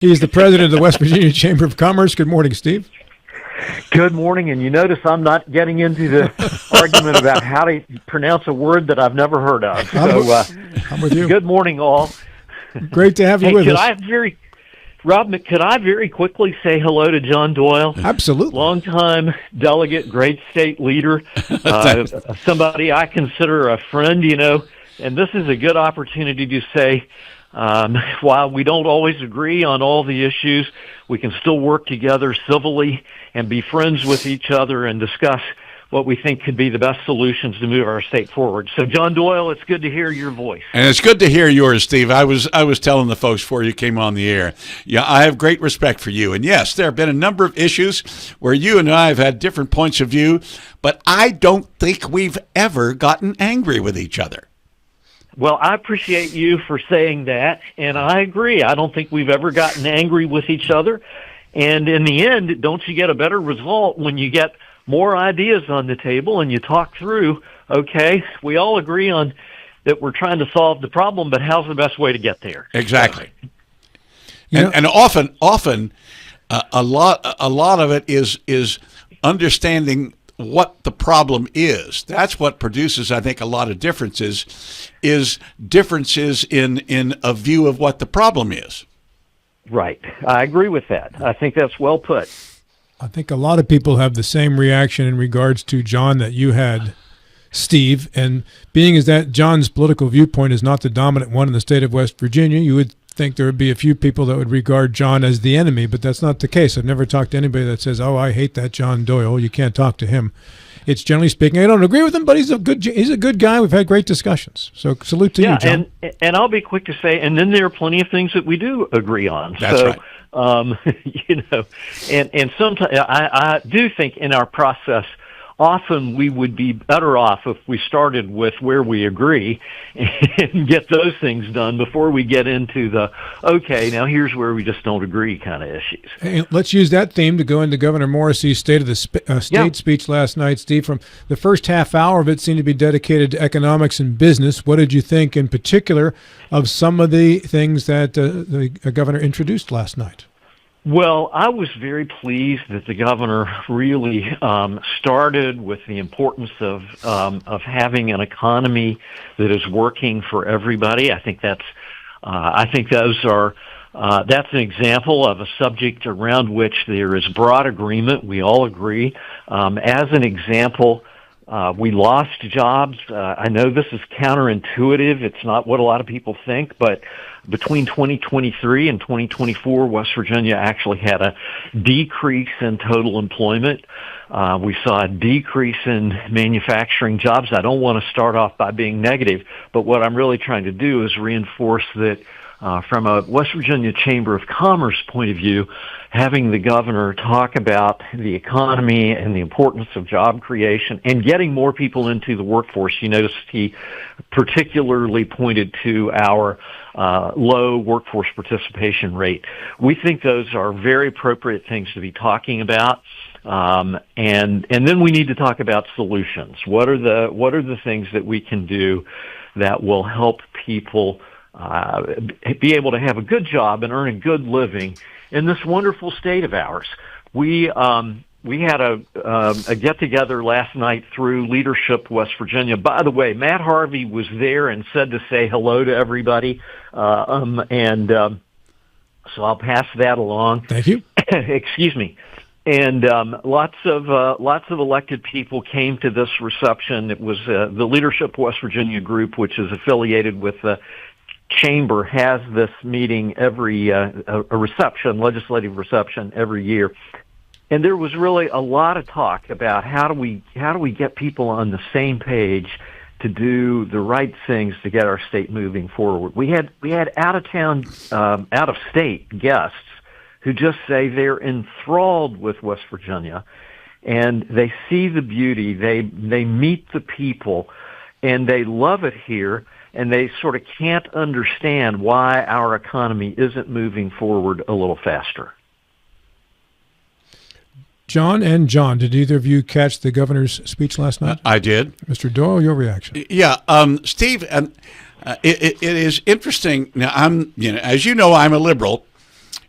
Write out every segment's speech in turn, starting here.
He's the president of the West Virginia Chamber of Commerce. Good morning, Steve. Good morning, and you notice I'm not getting into the argument about how to pronounce a word that I've never heard of. I'm with you. Good morning, all. Great to have you with us. Rob, could I very quickly say hello to John Doyle? Absolutely. Longtime delegate, great state leader, somebody I consider a friend, and this is a good opportunity to say, while we don't always agree on all the issues, we can still work together civilly and be friends with each other and discuss what we think could be the best solutions to move our state forward. So, John Doyle, it's good to hear your voice. And it's good to hear yours, Steve. I was telling the folks before you came on the air, yeah, I have great respect for you. And yes, there have been a number of issues where you and I have had different points of view, but I don't think we've ever gotten angry with each other. Well, I appreciate you for saying that, and I agree. I don't think we've ever gotten angry with each other. And in the end, don't you get a better result when you get more ideas on the table and you talk through, okay, we all agree on that we're trying to solve the problem, but how's the best way to get there? Exactly. And often a lot of it is understanding what the problem is. That's what produces, I think, a lot of differences in a view of what the problem is. Right. I agree with that. I think that's well put. I think a lot of people have the same reaction in regards to John that you had, Steve. And being as that John's political viewpoint is not the dominant one in the state of West Virginia, you would think there would be a few people that would regard John as the enemy, but that's not the case. I've never talked to anybody that says, "Oh, I hate that John Doyle. You can't talk to him." It's generally speaking, I don't agree with him, but he's a good guy. We've had great discussions. So salute to you, John. And I'll be quick to say, and then there are plenty of things that we do agree on. That's right. And sometimes I do think in our process, often we would be better off if we started with where we agree and get those things done before we get into the, okay, now here's where we just don't agree kind of issues. Hey, let's use that theme to go into Governor Morrissey's State of the State speech last night, Steve. From the first half hour of it seemed to be dedicated to economics and business. What did you think in particular of some of the things that the governor introduced last night? Well, I was very pleased that the governor really started with the importance of having an economy that is working for everybody. I think that's an example of a subject around which there is broad agreement. We all agree. As an example, we lost jobs. I know this is counterintuitive. It's not what a lot of people think, but between 2023 and 2024, West Virginia actually had a decrease in total employment. We saw a decrease in manufacturing jobs. I don't want to start off by being negative, but what I'm really trying to do is reinforce that from a West Virginia Chamber of Commerce point of view, having the governor talk about the economy and the importance of job creation and getting more people into the workforce. You notice he particularly pointed to our low workforce participation rate. We think those are very appropriate things to be talking about. And then we need to talk about solutions. What are the things that we can do that will help people be able to have a good job and earn a good living in this wonderful state of ours? We had a get-together last night through Leadership West Virginia. By the way, Matt Harvey was there and said to say hello to everybody, so I'll pass that along. Thank you. Excuse me. And lots of elected people came to this reception. It was the Leadership West Virginia group, which is affiliated with the Chamber, has this meeting every a legislative reception every year. And there was really a lot of talk about how do we get people on the same page to do the right things to get our state moving forward. We had out of state guests who just say they're enthralled with West Virginia, and they see the beauty, they meet the people, and they love it here, and they sort of can't understand why our economy isn't moving forward a little faster. John, did either of you catch the governor's speech last night? I did. Mr. Doyle, your reaction? Yeah, Steve, it is interesting. Now, as you know, I'm a liberal,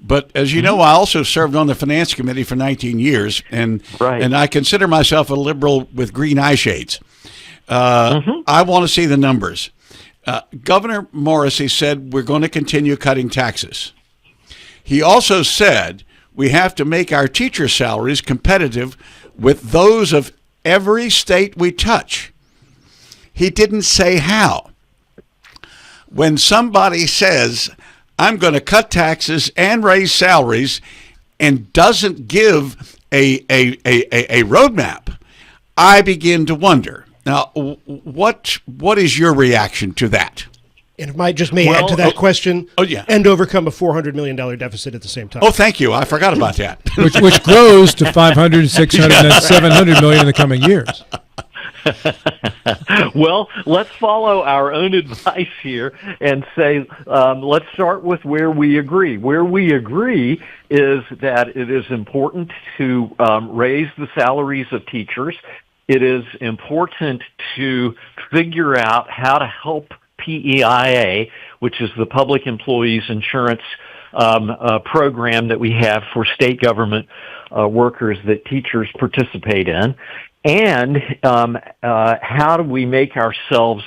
But as you know, I also served on the Finance Committee for 19 years, and Right. and I consider myself a liberal with green eye shades. I want to see the numbers. Governor Morrissey said we're going to continue cutting taxes. He also said we have to make our teacher salaries competitive with those of every state we touch. He didn't say how. When somebody says, I'm going to cut taxes and raise salaries, and doesn't give a roadmap, I begin to wonder. Now, what is your reaction to that? And if I just may add to that question, yeah. and overcome a $400 million deficit at the same time. Oh, thank you. I forgot about that. which grows to 500, 600, and then 700 million in the coming years. Well, let's follow our own advice here and say, let's start with where we agree. Where we agree is that it is important to raise the salaries of teachers. It is important to figure out how to help PEIA, which is the Public Employees Insurance program that we have for state government workers that teachers participate in. And how do we make ourselves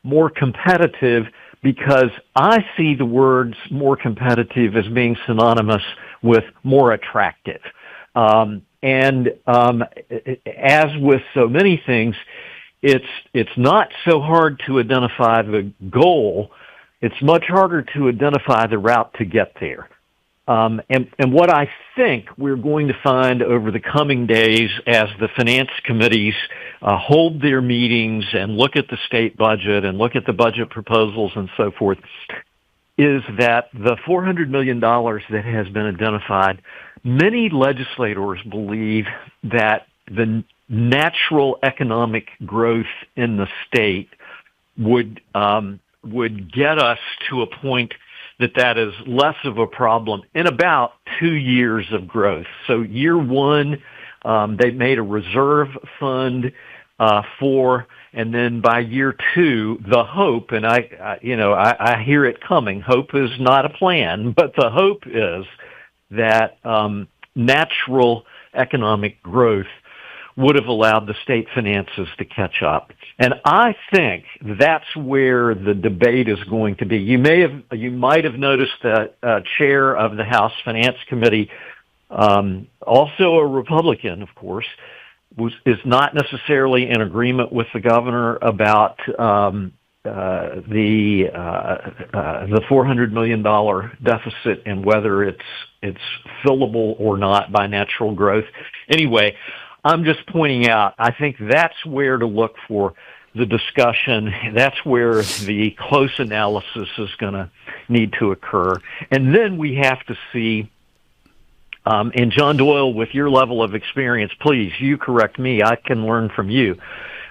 more competitive? Because I see the words more competitive as being synonymous with more attractive. And as with so many things, it's not so hard to identify the goal. It's much harder to identify the route to get there. And what I think we're going to find over the coming days as the finance committees hold their meetings and look at the state budget and look at the budget proposals and so forth is that the $400 million that has been identified, many legislators believe that the natural economic growth in the state would get us to a point that is less of a problem in about 2 years of growth. So year one, they made a reserve fund for, and then by year two, the hope, and I hear it coming. Hope is not a plan, but the hope is that natural economic growth would have allowed the state finances to catch up. And I think that's where the debate is going to be. You might have noticed that chair of the House Finance Committee, also a Republican, of course, is not necessarily in agreement with the governor about the $400 million deficit and whether it's fillable or not by natural growth. Anyway, I'm just pointing out, I think that's where to look for the discussion. That's where the close analysis is going to need to occur. And then we have to see, and John Doyle, with your level of experience, please, you correct me. I can learn from you.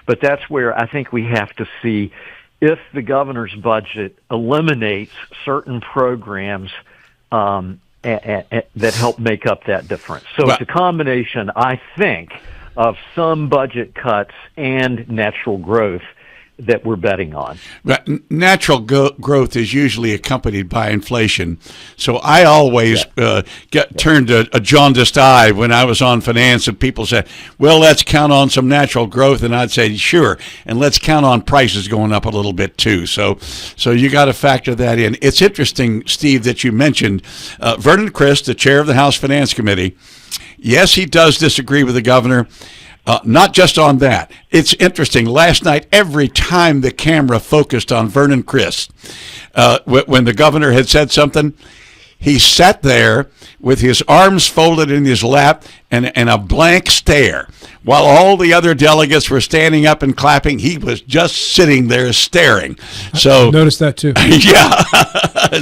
But that's where I think we have to see if the governor's budget eliminates certain programs that help make up that difference. So it's a combination, I think, of some budget cuts and natural growth that we're betting on. Natural growth is usually accompanied by inflation. So I always turned a jaundiced eye when I was on finance and people said, well, let's count on some natural growth. And I'd say, sure. And let's count on prices going up a little bit too. So you got to factor that in. It's interesting, Steve, that you mentioned Vernon Christ, the chair of the House Finance Committee. Yes, he does disagree with the governor. Not just on that. It's interesting. Last night, every time the camera focused on Vernon Christ, when the governor had said something, he sat there with his arms folded in his lap and a blank stare. While all the other delegates were standing up and clapping, he was just sitting there staring. So I noticed that too. Yeah.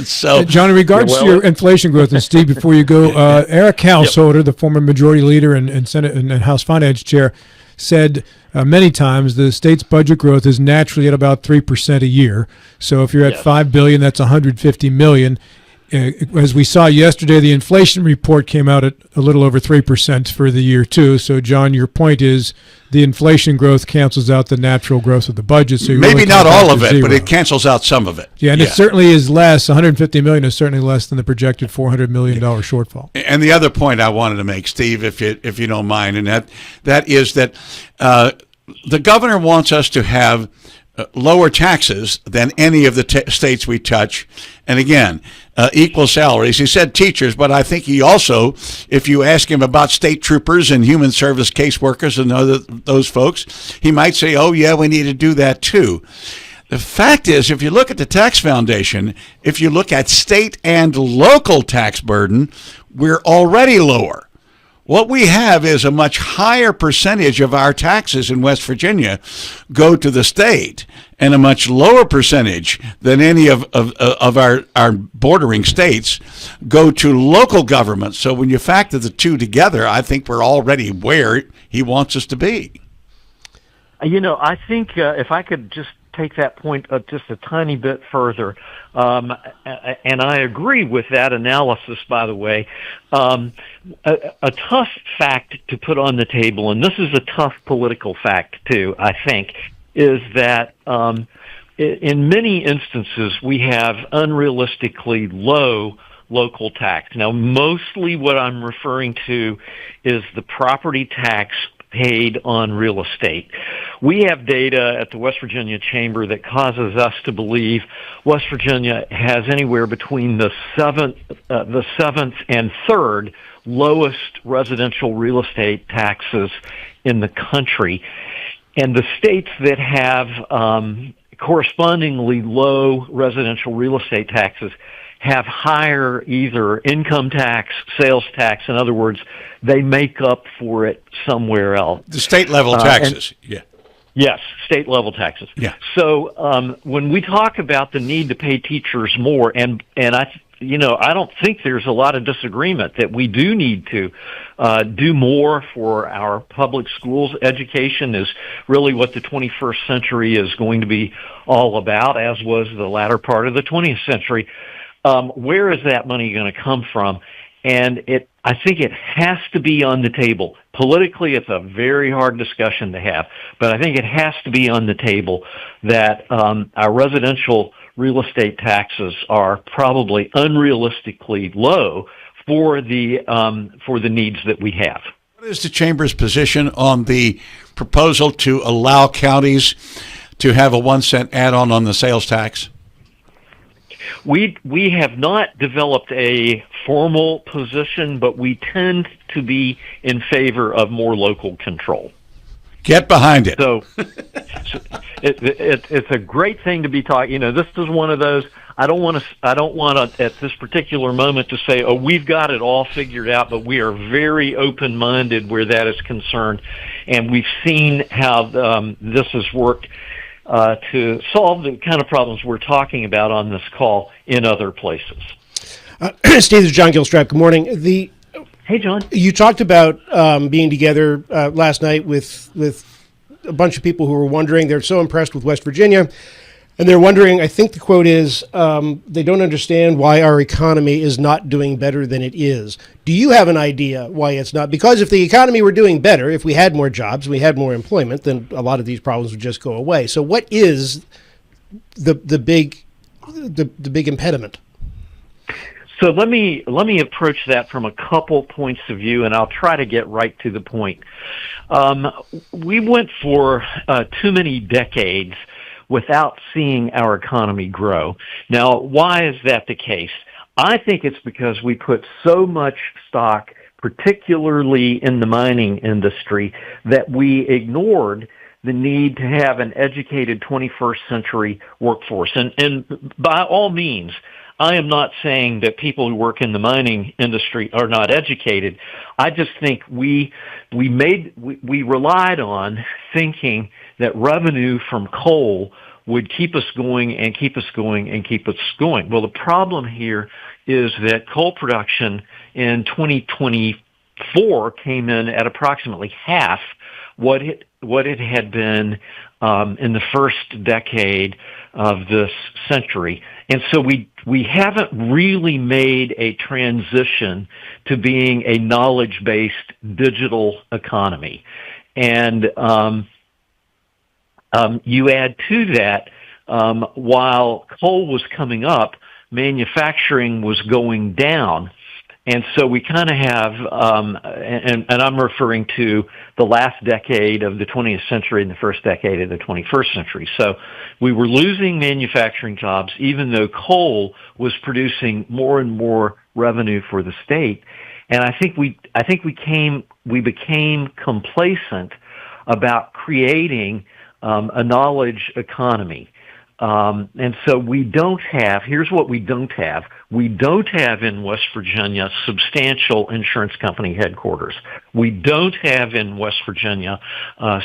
So, John, in regards to your inflation growth, and Steve, before you go, Eric Householder, the former majority leader and Senate and House Finance Chair, said many times the state's budget growth is naturally at about 3% a year. So if you're at $5 billion, that's $150 million. as we saw yesterday, the inflation report came out at a little over 3% for the year too. So, John, your point is the inflation growth cancels out the natural growth of the budget. So maybe really not all of it, zero. but it cancels out some of it. Yeah, and it certainly is less. 150 million is certainly less than the projected $400 million shortfall. And the other point I wanted to make, Steve, if you don't mind, and that is that the governor wants us to have lower taxes than any of the states we touch. And again, equal salaries. He said teachers, but I think he also, if you ask him about state troopers and human service caseworkers and those folks, he might say, oh, yeah, we need to do that too. The fact is, if you look at the tax foundation, if you look at state and local tax burden, we're already lower. What we have is a much higher percentage of our taxes in West Virginia go to the state, and a much lower percentage than any of our bordering states go to local government. So when you factor the two together, I think we're already where he wants us to be. I think if I could just take that point just a tiny bit further, and I agree with that analysis, by the way. A tough fact to put on the table, and this is a tough political fact too, I think, is that in many instances we have unrealistically low local tax. Now, mostly what I'm referring to is the property tax paid on real estate. We have data at the West Virginia Chamber that causes us to believe West Virginia has anywhere between the seventh and third lowest residential real estate taxes in the country. And the states that have correspondingly low residential real estate taxes have higher either income tax, sales tax. In other words, they make up for it somewhere else. The state level taxes, yeah. Yes, state level taxes. Yeah. So when we talk about the need to pay teachers more, and I don't think there's a lot of disagreement that we do need to do more for our public schools. Education is really what the 21st century is going to be all about, as was the latter part of the 20th century. Where is that money going to come from? And I think it has to be on the table. Politically, it's a very hard discussion to have, but I think it has to be on the table that our residential real estate taxes are probably unrealistically low for the needs that we have. What is the Chamber's position on the proposal to allow counties to have a 1 cent add-on on the sales tax? We have not developed a formal position, but we tend to be in favor of more local control. Get behind it. So it's a great thing to be talking. This is one of those. I don't want to at this particular moment to say, oh, we've got it all figured out, but we are very open-minded where that is concerned, and we've seen how this has worked to solve the kind of problems we're talking about on this call in other places. Steve, this is John Gilstrap. Good morning. Hey, John. You talked about being together last night with a bunch of people who were wondering. They're so impressed with West Virginia, and they're wondering, I think the quote is, they don't understand why our economy is not doing better than it is. Do you have an idea why it's not? Because if the economy were doing better, if we had more jobs, we had more employment, then a lot of these problems would just go away. So what is the big impediment? So let me approach that from a couple points of view, and I'll try to get right to the point. We went for too many decades without seeing our economy grow. Now, why is that the case? I think it's because we put so much stock, particularly in the mining industry, that we ignored the need to have an educated 21st century workforce. And by all means, I am not saying that people who work in the mining industry are not educated. I just think we relied on thinking that revenue from coal would keep us going and keep us going and keep us going. Well, the problem here is that coal production in 2020 came in at approximately half what it had been in the first decade of this century. And so we haven't really made a transition to being a knowledge-based digital economy. And you add to that, while coal was coming up, manufacturing was going down. And so we kind of have, and I'm referring to the last decade of the 20th century and the first decade of the 21st century. So we were losing manufacturing jobs, even though coal was producing more and more revenue for the state. And I think we became complacent about creating a knowledge economy. And so here's what we don't have. We don't have in West Virginia substantial insurance company headquarters. We don't have in West Virginia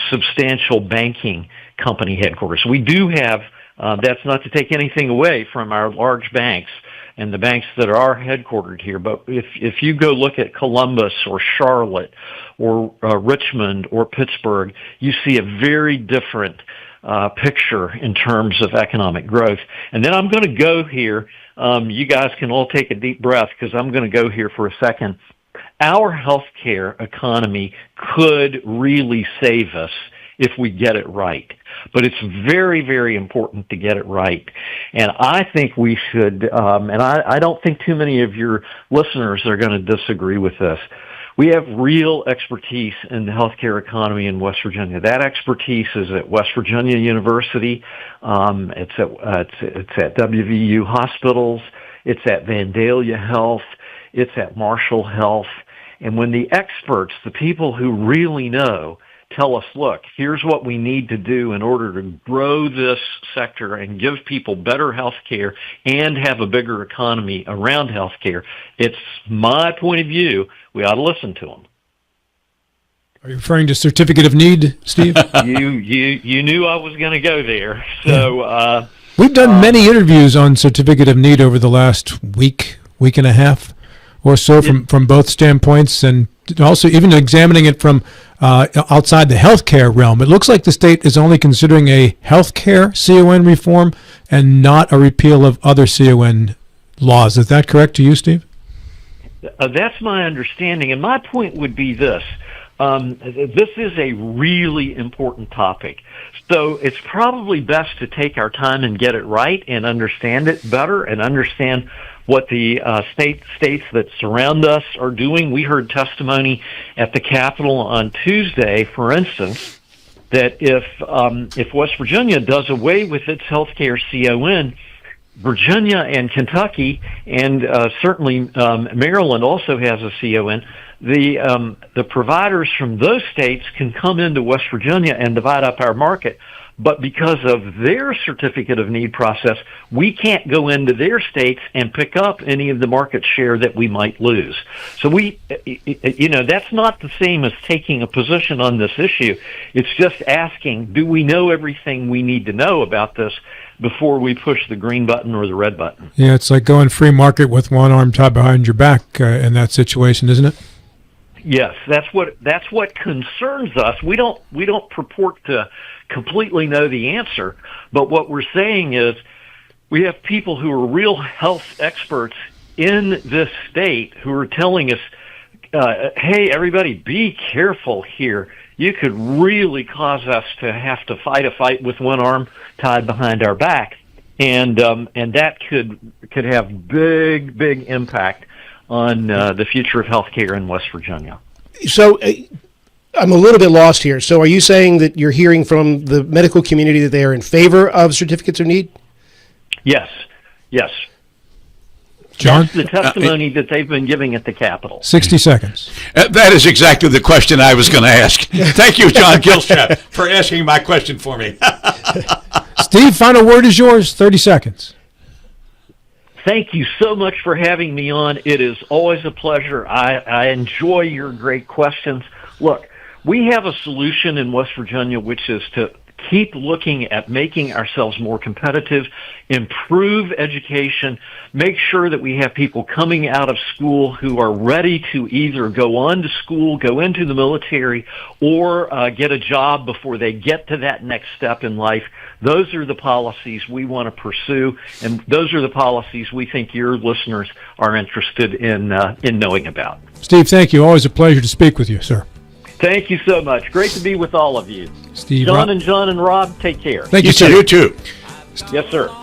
substantial banking company headquarters. We do have, that's not to take anything away from our large banks and the banks that are headquartered here, but if you go look at Columbus or Charlotte or Richmond or Pittsburgh, you see a very different picture in terms of economic growth. And then I'm going to go here. You guys can all take a deep breath because I'm going to go here for a second. Our healthcare economy could really save us if we get it right. But it's very, very important to get it right. And I think we should, and I don't think too many of your listeners are going to disagree with this. We have real expertise in the healthcare economy in West Virginia. That expertise is at West Virginia University. It's at WVU hospitals. It's at Vandalia Health. It's at Marshall Health. And when the experts, the people who really know, tell us, look, here's what we need to do in order to grow this sector and give people better health care and have a bigger economy around health care, it's my point of view, we ought to listen to them. Are you referring to certificate of need, Steve? You knew I was going to go there. So we've done many interviews on certificate of need over the last week and a half or so from both standpoints, and also even examining it from outside the healthcare realm. It looks like the state is only considering a healthcare CON reform and not a repeal of other CON laws. Is that correct to you, Steve? That's my understanding, and my point would be this. This is a really important topic. So it's probably best to take our time and get it right and understand it better and understand what the states that surround us are doing. We heard testimony at the Capitol on Tuesday, for instance, that if West Virginia does away with its healthcare CON, Virginia and Kentucky and certainly Maryland also has a CON. The providers from those states can come into West Virginia and divide up our market. But because of their certificate of need process, we can't go into their states and pick up any of the market share that we might lose. So that's not the same as taking a position on this issue. It's just asking, do we know everything we need to know about this before we push the green button or the red button? Yeah, it's like going free market with one arm tied behind your back in that situation, isn't it? Yes, that's what concerns us. We don't purport to completely know the answer, but what we're saying is we have people who are real health experts in this state who are telling us, hey, everybody, be careful here. You could really cause us to have to fight a fight with one arm tied behind our back, and that could have big impact on the future of healthcare in West Virginia. So I'm a little bit lost here. So are you saying that you're hearing from the medical community that they are in favor of certificates of need? Yes. John? That's the testimony that they've been giving at the Capitol. 60 seconds. That is exactly the question I was going to ask. Thank you, John Gilstrap, for asking my question for me. Steve, final word is yours. 30 seconds. Thank you so much for having me on. It is always a pleasure. I enjoy your great questions. Look, we have a solution in West Virginia, which is to keep looking at making ourselves more competitive, improve education, make sure that we have people coming out of school who are ready to either go on to school, go into the military, or get a job before they get to that next step in life. Those are the policies we want to pursue, and those are the policies we think your listeners are interested in knowing about. Steve, thank you. Always a pleasure to speak with you, sir. Thank you so much. Great to be with all of you. Steve, John and Rob, take care. Thank you, sir. You too. Yes, sir.